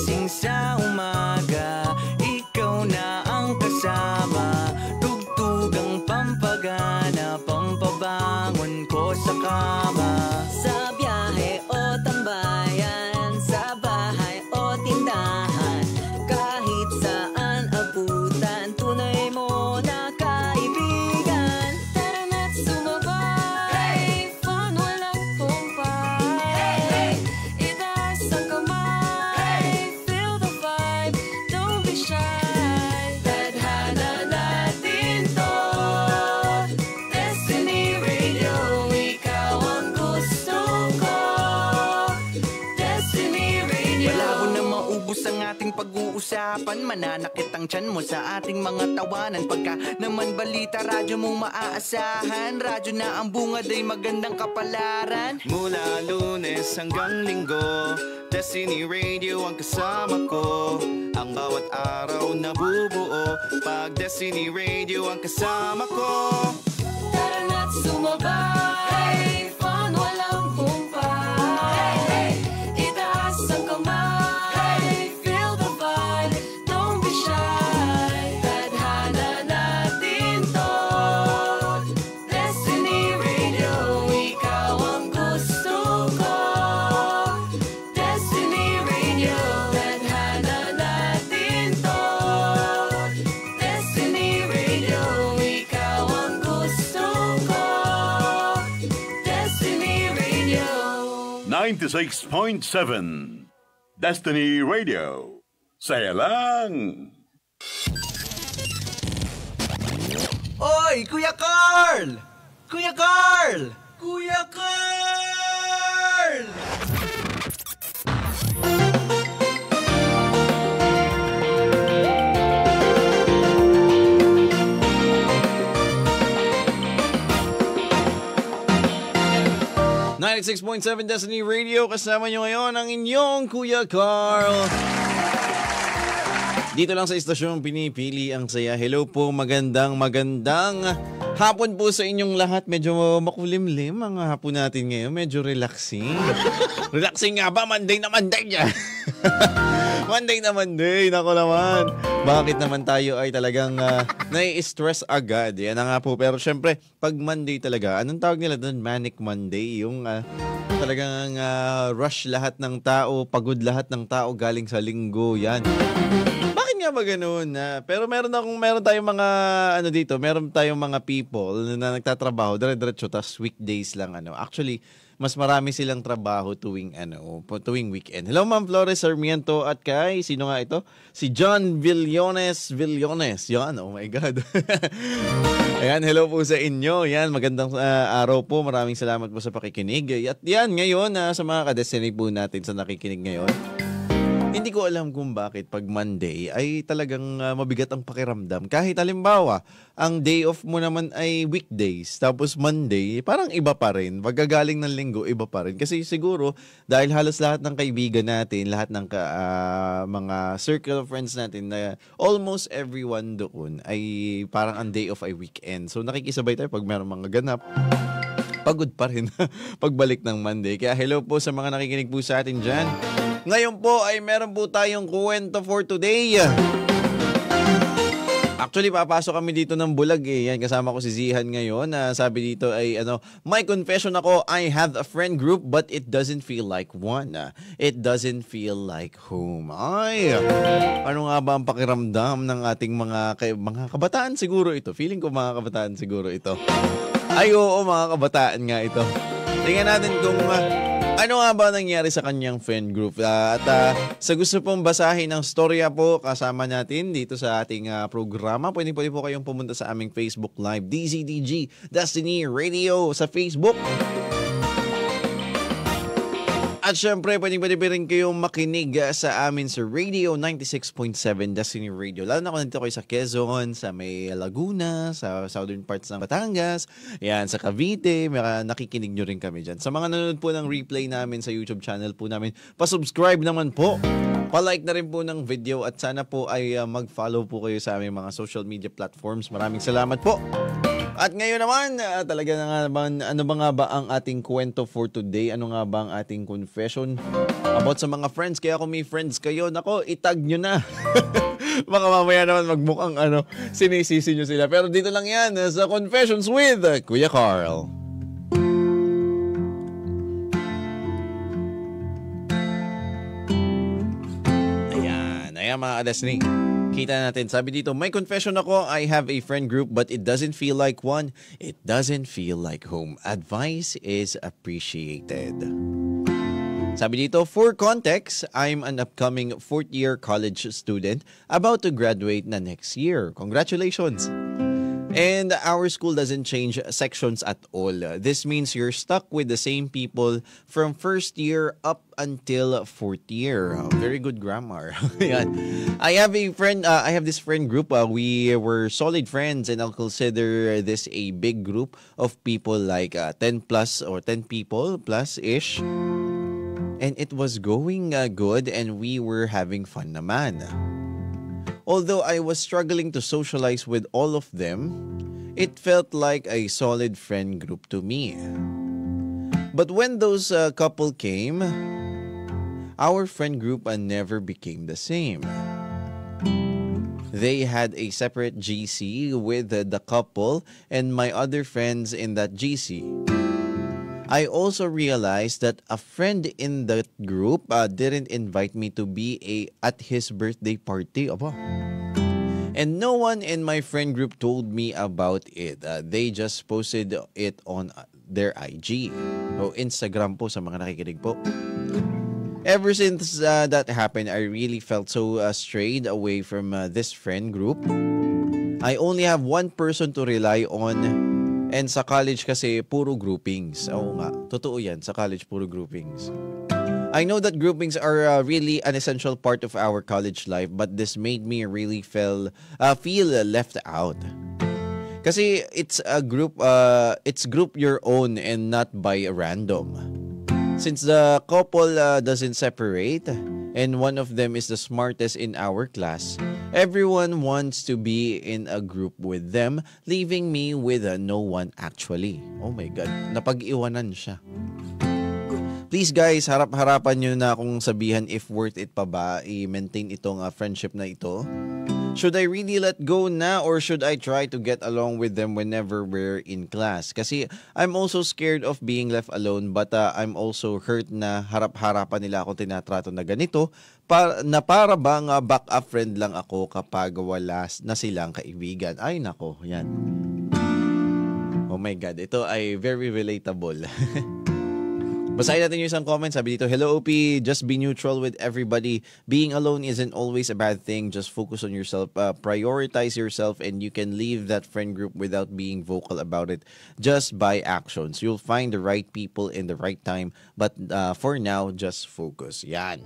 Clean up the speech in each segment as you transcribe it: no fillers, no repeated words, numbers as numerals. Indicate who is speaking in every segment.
Speaker 1: gising sa umaga, ikaw na ang kasama. Tugtugang pampagana, pampabangon ko sa kama.
Speaker 2: Sa biyahe o tambayan, sa bahay o tindahan, kahit saan abutan, tunay mo na kaibigan. Tara na't sumabay, fun walang humpay. Itaas ang kamay, feel the vibe, don't be shy. Tadhana natin to, Destiny Radio, ikaw ang gusto ko. Destiny Radio.
Speaker 1: Malabo na maubos ang ating pag-uusapan, mananakit ang tiyan mo sa ating mga tawanan. Pagka naman balita, radyo mong maaasahan. Radyo na ang bungad ay magandang kapalaran. Mula Lunes hanggang Linggo, Destiny Radio ang kasama ko. Ang bawat araw nabubuo, pag Destiny Radio ang kasama ko.
Speaker 2: Tara na't sumabay, fun walang humpay. Itaas ang kamay, feel the vibe, don't be shy. Tadhana natin to, Destiny Radio, ikaw ang gusto ko. Destiny Radio, tadhana natin to, Destiny Radio, ikaw ang gusto ko. Destiny Radio.
Speaker 3: 96.7 Destiny Radio. Saya lang!
Speaker 1: Oy, Kuya Carl! Kuya Carl! Kuya Carl!
Speaker 4: .7 Destiny Radio, kasama nyo ngayon ang inyong Kuya Carl. Dito lang sa istasyon, pinipili ang saya. Hello po, magandang hapon po sa inyong lahat. Medyo makulimlim ang hapon natin ngayon. Medyo relaxing. Relaxing nga ba? Monday na Monday niya. Monday na Monday. Nako naman. Bakit naman tayo ay talagang nai-stress agad? Yan na nga po. Pero syempre, pag Monday talaga, anong tawag nila doon? Manic Monday. Yung talagang rush lahat ng tao, pagod lahat ng tao galing sa linggo. Yan. Bakit nga ba ganoon? Pero meron tayong mga meron tayong mga people na nagtatrabaho dire-diretso tas weekdays lang Actually, mas marami silang trabaho tuwing weekend. Hello Ma'am Flores Sarmiento at kay sino nga ito? Si John Villones. Yan, oh my God. Ayan, hello po sa inyo. Yan, magandang araw po. Maraming salamat po sa pakikinig. At yan, ngayon sa mga ka-Destiny po natin sa nakikinig ngayon. Hindi ko alam kung bakit pag Monday ay talagang mabigat ang pakiramdam. Kahit halimbawa, ang day off mo naman ay weekdays, tapos Monday, parang iba pa rin. Pagkagaling ng linggo, iba pa rin. Kasi siguro, dahil halos lahat ng kaibigan natin, lahat ng mga circle of friends natin, na almost everyone doon ay parang ang day off ay weekend. So nakikisabay tayo pag meron mga ganap. Pagod pa rin pagbalik ng Monday. Kaya hello po sa mga nakikinig po sa atin dyan. Ngayon po ay meron po tayong kwento for today. Actually, papasok kami dito ng bulag Yan, kasama ko si Zihan ngayon. Sabi dito ay my confession ako, I have a friend group but it doesn't feel like one. It doesn't feel like home. Ay, ano nga ba ang pakiramdam ng ating mga kabataan siguro ito? Feeling ko mga kabataan siguro ito. Ay, oo, mga kabataan nga ito. Tingnan natin kung ano nga ba nangyari sa kanyang friend group. At sa gusto pong basahin ng storya po kasama natin dito sa ating programa, pwede po kayong pumunta sa aming Facebook Live, DZDG Destiny Radio sa Facebook. At syempre, pwede rin kayong makinig sa amin sa Radio 96.7 Destiny Radio. Lalo na kung nandito kayo sa Quezon, sa may Laguna, sa southern parts ng Batangas, yan, sa Cavite, nakikinig nyo rin kami dyan. Sa mga nanonood po ng replay namin sa YouTube channel po namin, pasubscribe naman po. Pa-like na rin po ng video at sana po ay mag-follow po kayo sa aming mga social media platforms. Maraming salamat po. At ngayon naman, talaga na nga ba, ano ba nga ba ang ating kwento for today? Ano nga ba ang ating confession? About sa mga friends, kaya kung may friends kayo, nako, itag nyo na. Baka mamaya naman magmukhang sinisisi nyo sila. Pero dito lang yan sa Confessions with Kuya Carl. Ayan mga Destiny. Kita natin. Sabi dito, may confession ako. I have a friend group but it doesn't feel like one. It doesn't feel like home. Advice is appreciated. Sabi dito, for context, I'm an upcoming 4th year college student about to graduate na next year. Congratulations! And our school doesn't change sections at all. This means you're stuck with the same people from 1st year up until 4th year. Very good grammar. I have this friend group. We were solid friends and I'll consider this a big group of people like 10 plus or 10 people plus-ish. And it was going good and we were having fun naman. Although I was struggling to socialize with all of them, it felt like a solid friend group to me. But when those couple came, our friend group never became the same. They had a separate GC with the couple and my other friends in that GC. I also realized that a friend in that group didn't invite me to be at his birthday party. Aba. And no one in my friend group told me about it. They just posted it on their IG o Instagram po sa mga nakikinig po. Ever since that happened, I really felt so strayed away from this friend group. I only have one person to rely on. And sa college kasi, puro groupings. Oo nga, totoo yan. Sa college, puro groupings. I know that groupings are really an essential part of our college life, but this made me really feel left out. Kasi it's a group, it's group your own and not by random. Since the couple doesn't separate, and one of them is the smartest in our class, everyone wants to be in a group with them, leaving me with no one actually. Oh my God, napag-iwanan siya. Please guys, harap-harapan nyo na akong sabihan if worth it pa ba i-maintain itong friendship na ito. Should I really let go na or should I try to get along with them whenever we're in class? Kasi I'm also scared of being left alone but I'm also hurt na harap-harapan nila akong tinatrato na ganito para bang backup friend lang ako kapag wala na silang kaibigan. Ay nako, yan. Oh my God, ito ay very relatable. Basahin natin yung isang comment. Sabi dito, hello OP, just be neutral with everybody. Being alone isn't always a bad thing. Just focus on yourself. Prioritize yourself and you can leave that friend group without being vocal about it. Just by actions. You'll find the right people in the right time. But for now, just focus. Yan.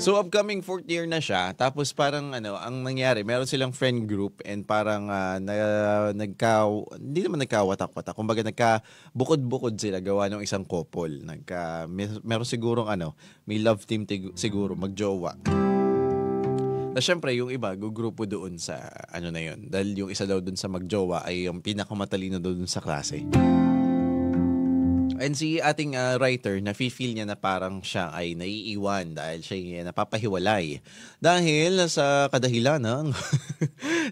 Speaker 4: So upcoming 4th year na siya, tapos parang ang nangyari, meron silang friend group and parang hindi naman nagkawatak-watak, kumbaga nagkabukod-bukod sila gawa ng isang couple. Meron sigurong may love team siguro, magjowa. Tapos syempre yung iba, gugrupo doon sa na yun. Dahil yung isa daw doon sa magjowa ay yung pinakamatalino doon sa klase. And si ating writer, nafe-feel niya na parang siya ay naiiwan dahil siya napapahiwalay. Dahil sa kadahilan ng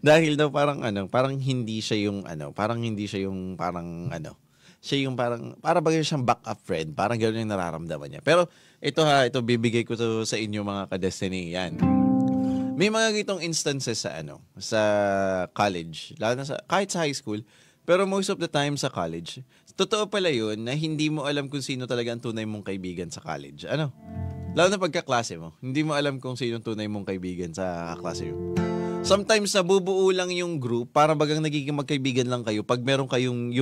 Speaker 4: dahil daw parang hindi siya yung siya yung parang para bagay siyang backup friend, parang gano'n yung nararamdaman niya. Pero ito bibigay ko to sa inyo mga ka-Destiny. Yan. May mga gitong instances sa college, lalo na kahit sa high school, pero most of the time sa college, totoo pala yun na hindi mo alam kung sino talaga ang tunay mong kaibigan sa college. Lalo na pagkaklase mo, hindi mo alam kung sino ang tunay mong kaibigan sa klase mo. Sometimes nabubuo lang yung group para bagang nagiging magkaibigan lang kayo pag meron kayong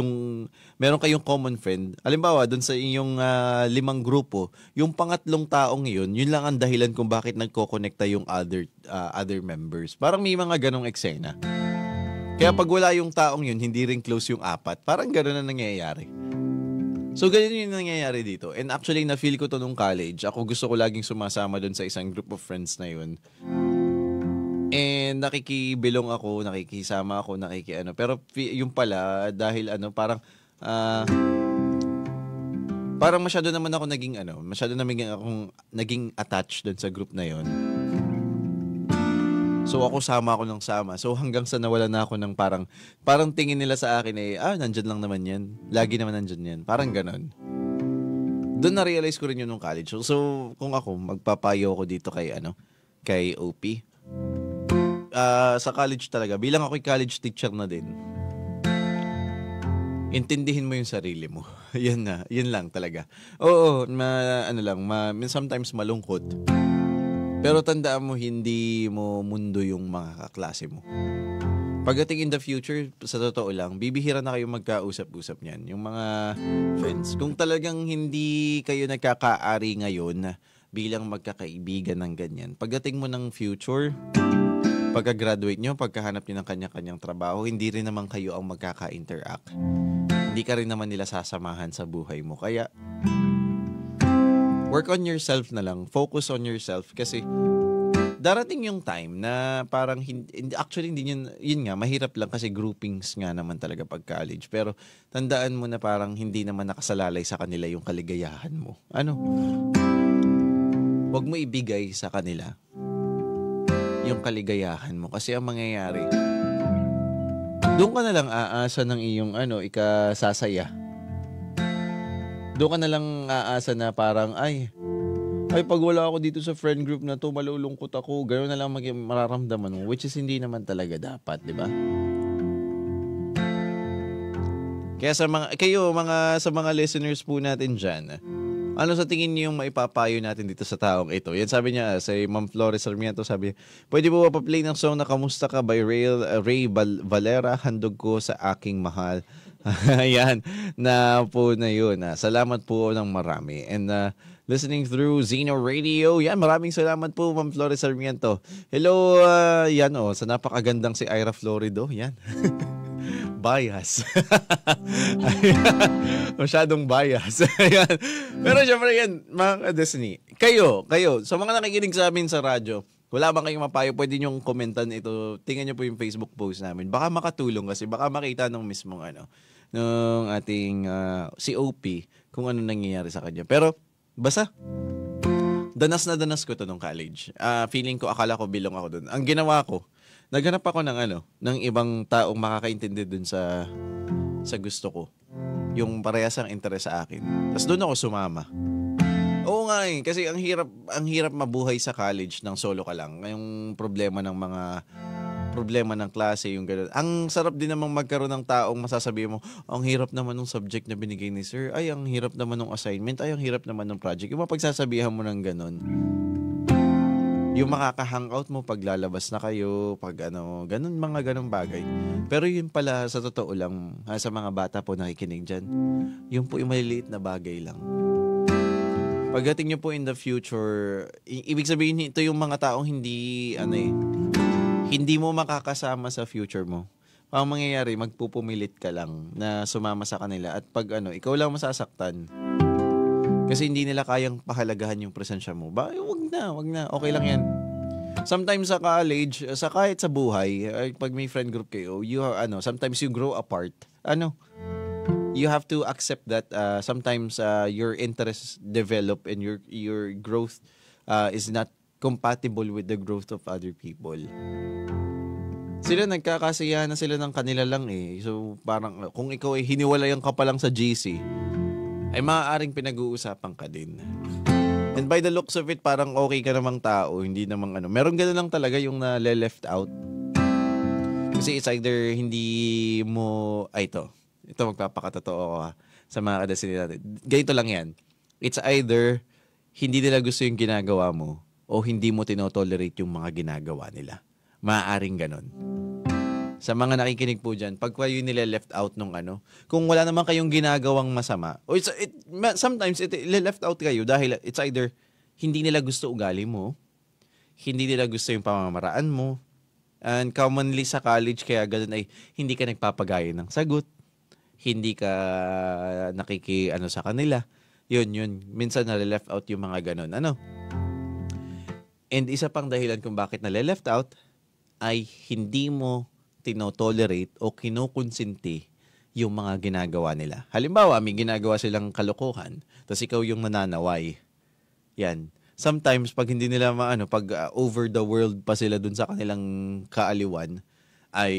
Speaker 4: common friend. Halimbawa, dun sa inyong 5 grupo, yung pangatlong taong yun lang ang dahilan kung bakit nagko-connecta yung other members. Parang may mga ganong eksena. Kaya pag wala yung taong yun, hindi rin close yung 4. Parang gano'n na nangyayari. So, ganyan yung nangyayari dito. And actually, na-feel ko to nung college. Ako gusto ko laging sumasama dun sa isang group of friends na yun. And nakikibilong ako, nakikisama ako, Pero yung pala, dahil parang parang masyado naman ako naging attached dun sa group na yon. So ako sama ako ng sama. So hanggang sa nawala na ako ng parang tingin nila sa akin nandyan lang naman yan. Lagi naman nandyan yan. Parang ganon. Doon na-realize ko rin yun nung college. So kung ako, magpapayo ako dito kay OP. Sa college talaga, bilang ako'y college teacher na din, intindihin mo yung sarili mo. Yun lang talaga. Oo, sometimes malungkot. Pero tandaan mo, hindi mo mundo yung mga kaklase mo. Pagdating in the future, sa totoo lang, bibihira na kayo magkausap-usap niyan. Yung mga friends. Kung talagang hindi kayo nagkakaari ngayon bilang magkakaibigan ng ganyan, pagdating mo ng future, pagka-graduate nyo, pagkahanap nyo ng kanya-kanyang trabaho, hindi rin naman kayo ang magkaka-interact. Hindi ka rin naman nila sasamahan sa buhay mo. Kaya, work on yourself na lang. Focus on yourself. Kasi, darating yung time na parang, actually, hindi yun nga, mahirap lang kasi groupings nga naman talaga pag college. Pero, tandaan mo na parang hindi naman nakasalalay sa kanila yung kaligayahan mo. Huwag mo ibigay sa kanila yung kaligayahan mo. Kasi ang mangyayari, doon ka na lang aasa ng iyong ikasasaya. Doon ka na lang aasa na parang, ay pag wala ako dito sa friend group na to, malulungkot ako. Gano'n na lang mararamdaman mo. Which is hindi naman talaga dapat, di ba? Kaya sa mga listeners po natin dyan, ano sa tingin niyo yung maipapayo natin dito sa taong ito? Yan sabi niya, sa Ma'am Flores Sarmiento, sabi niya, pwede po ba pa-play ng song na Kamusta Ka by Ray Valera, handog ko sa aking mahal. Ayan, na po na yun. Salamat po ng marami. And listening through Zeno Radio, yan, maraming salamat po Ma'am Flores Sarmiento. Hello, sa napakagandang si Ira Florido, yan. Bias. Masyadong bias. Pero syempre yan, mga Destiny, kayo, sa mga nakikinig sa amin sa radyo, wala bang kayong mapayo, pwede nyong komentan ito. Tingnan nyo po yung Facebook post namin. Baka makatulong kasi baka makita ng mismong ng ating si OP kung ano nangyayari sa kanya. Pero basta danas ko to nung college. Feeling ko, akala ko bilong ako dun. Ang ginawa ko, naghanap ako ng ibang taong makakaintindi dun sa gusto ko. Yung parehas ang interes sa akin. Tapos doon ako sumama. Oo nga kasi ang hirap mabuhay sa college ng solo ka lang. Yung problema ng klase, yung gano'n. Ang sarap din namang magkaroon ng taong masasabi mo, ang hirap naman ng subject na binigay ni sir. Ay, ang hirap naman ng assignment. Ay, ang hirap naman ng project. Yung mapagsasabihan mo ng gano'n. Yung makaka-hangout mo pag lalabas na kayo, pag ganun, mga ganung bagay. Pero yun pala, sa totoo lang, sa mga bata po nakikinig dyan, yun po yung maliliit na bagay lang. Pagdating nyo po in the future, ibig sabihin ito yung mga taong hindi mo makakasama sa future mo. Ang mangyayari, magpupumilit ka lang na sumama sa kanila at pag ikaw lang masasaktan. Kasi hindi nila kayang pahalagahan yung presensya mo. Wag na. Okay lang yan. Sometimes sa college, kahit sa buhay, pag may friend group kayo, sometimes you grow apart. You have to accept that sometimes your interests develop and your growth is not compatible with the growth of other people. Sila nagkakasiyahan na sila ng kanila lang eh. So parang kung ikaw ay hiniwalayan ka pa lang sa GC, ay maaaring pinag-uusapan ka din. And by the looks of it, parang okay ka namang tao, hindi namang Meron gano'n lang talaga yung na-left out. Kasi it's either hindi mo, ito magpapakatotoo ako sa mga kadesini natin. Ganito lang yan. It's either hindi nila gusto yung ginagawa mo o hindi mo tinotolerate yung mga ginagawa nila. Maaaring gano'n. Sa mga nakikinig po dyan, pag kayo nila left out nung kung wala naman kayong ginagawang masama, o sometimes left out kayo dahil it's either hindi nila gusto ugali mo, hindi nila gusto yung pamamaraan mo, and commonly sa college, kaya ganun ay hindi ka nagpapagaya ng sagot, hindi ka sa kanila. Yun. Minsan nale-left out yung mga ganun. And isa pang dahilan kung bakit nale-left out ay hindi mo tinotolerate o kinukonsinti yung mga ginagawa nila. Halimbawa, may ginagawa silang kalokohan, tapos ikaw yung nananaway. Yan. Sometimes, pag hindi nila pag over the world pa sila dun sa kanilang kaaliwan, ay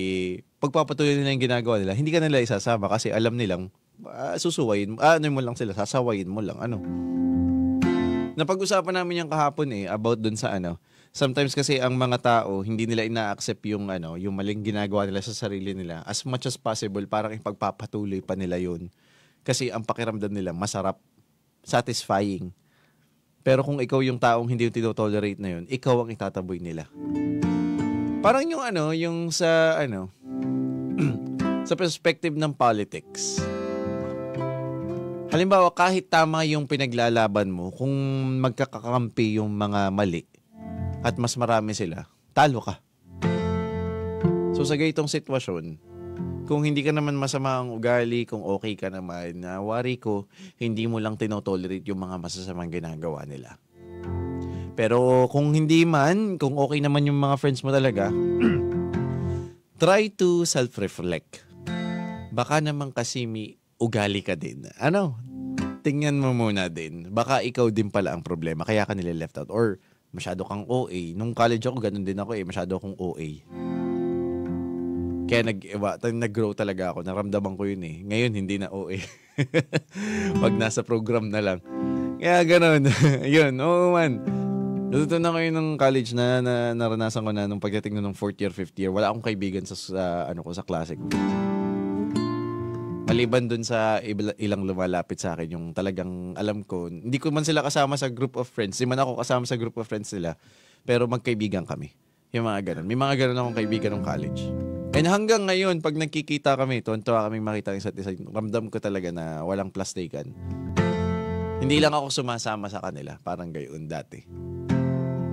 Speaker 4: pagpapatuloy nila yung ginagawa nila, hindi ka nila isasama kasi alam nilang susuwayin, mo lang sila, sasawayin mo lang, Napag-usapan namin yung kahapon about dun sa sometimes kasi ang mga tao, hindi nila ina-accept yung yung maling ginagawa nila sa sarili nila. As much as possible, parang ipagpapatuloy pa nila yun. Kasi ang pakiramdam nila, masarap, satisfying. Pero kung ikaw yung taong hindi yung tinotolerate na yun, ikaw ang itataboy nila. Parang yung yung sa sa perspective ng politics. Halimbawa, kahit tama yung pinaglalaban mo, kung magkakakampi yung mga mali at mas marami sila, talo ka. So sa ganitong sitwasyon, kung hindi ka naman masama ang ugali, kung okay ka naman, wari ko, hindi mo lang tinotolerate yung mga masasamang ginagawa nila. Pero kung hindi man, kung okay naman yung mga friends mo talaga, try to self-reflect. Baka naman kasi may ugali ka din. Tingnan mo muna din. Baka ikaw din pala ang problema, kaya ka nila left out. Or masyado kang OA. Nung college ako, ganun din ako masyado akong OA. Kaya nag-grow talaga ako. Naramdaman ko yun Ngayon, hindi na OA. Pag nasa program na lang. Kaya ganun. Yun, man. Natutunan ko yun ng college na naranasan ko na nung pagdating nung 4th year, 5th year. Wala akong kaibigan sa klase ko. Maliban dun sa ilang lumalapit sa akin, yung talagang alam ko, hindi ko man sila kasama sa group of friends. Hindi man ako kasama sa group of friends nila. Pero magkaibigan kami. Yung mga ganun. May mga ganun akong kaibigan ng college. And hanggang ngayon, pag nagkikita kami, tuwa kami makita ng isa't isa, ramdam ko talaga na walang plastikan. Hindi lang ako sumasama sa kanila. Parang gayon dati.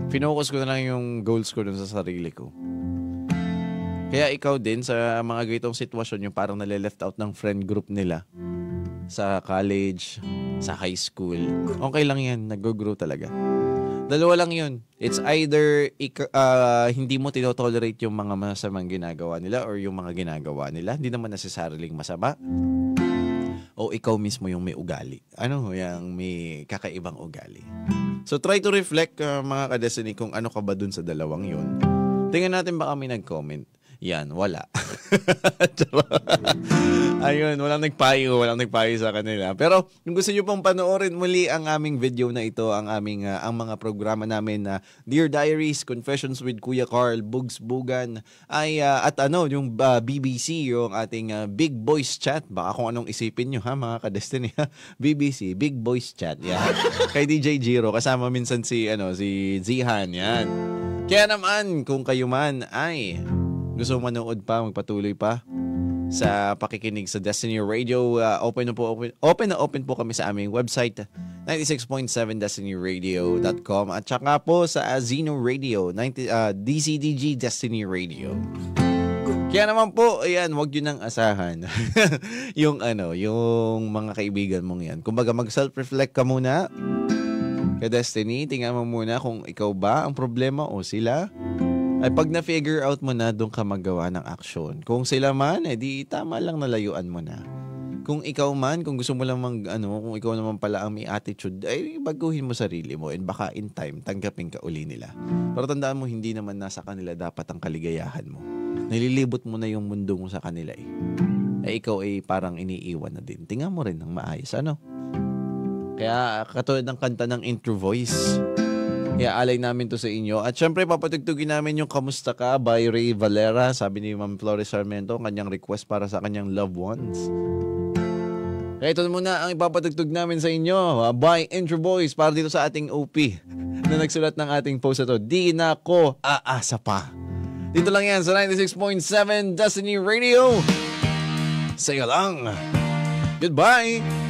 Speaker 4: Finokus ko na lang yung goals ko dun sa sarili ko. Kaya ikaw din sa mga ganitong sitwasyon, yung parang nale-left out ng friend group nila sa college, sa high school, okay lang yan, nag-grow talaga. Dalawa lang yun. It's either hindi mo tinotolerate yung mga masamang ginagawa nila or yung mga ginagawa nila. Hindi naman necessarily masama. O ikaw mismo yung may ugali. Yung may kakaibang ugali. So try to reflect mga ka-Destiny kung ano ka ba dun sa dalawang yun. Tingnan natin baka may nag-comment. Yan, wala. Ayun, walang nagpayo sa kanila. Pero kung gusto nyo pong panoorin muli ang aming video na ito, ang mga programa namin na Dear Diaries, Confessions with Kuya Carl, Bugs Bugan, ay at yung BBC, yung ating Big Boys Chat. Baka kung anong isipin nyo mga ka-Destiny. BBC, Big Boys Chat. Yan. Kay DJ Giro, kasama minsan si Zihan. Yan. Kaya naman, kung kayo man ay gusto manood pa, magpatuloy pa sa pakikinig sa Destiny Radio, open po kami sa aming website 96.7destinyradio.com at saka po sa Zeno Radio, DCDG Destiny Radio. Kaya naman po, ayan, wag yun nang asahan yung mga kaibigan mong yan. Kumbaga mag-self-reflect ka muna kay Destiny, tingnan mo muna kung ikaw ba ang problema o sila. Ay pag na-figure out mo na, doon ka magawa ng action. Kung sila man, di tama lang nalayuan mo na. Kung ikaw man, kung gusto mo lang kung ikaw naman pala ang may attitude, ay baguhin mo sarili mo and baka in time, tanggapin ka uli nila. Pero tandaan mo, hindi naman nasa kanila dapat ang kaligayahan mo. Nililibot mo na yung mundo mo sa kanila ikaw parang iniiwan na din. Tingnan mo rin ng maayos, Kaya katulad ng kanta ng Intro Voice, alay namin to sa inyo. At syempre, papatugtugin namin yung Kamusta Ka by Ray Valera. Sabi ni Ma'am Flores Sarmiento, kanyang request para sa kanyang loved ones. Kaya ito muna ang ipapatugtog namin sa inyo by Intro Voice para dito sa ating OP na nagsulat ng ating post ito. Di na ko aasa pa. Dito lang yan sa 96.7 Destiny Radio. Sa'yo lang. Goodbye!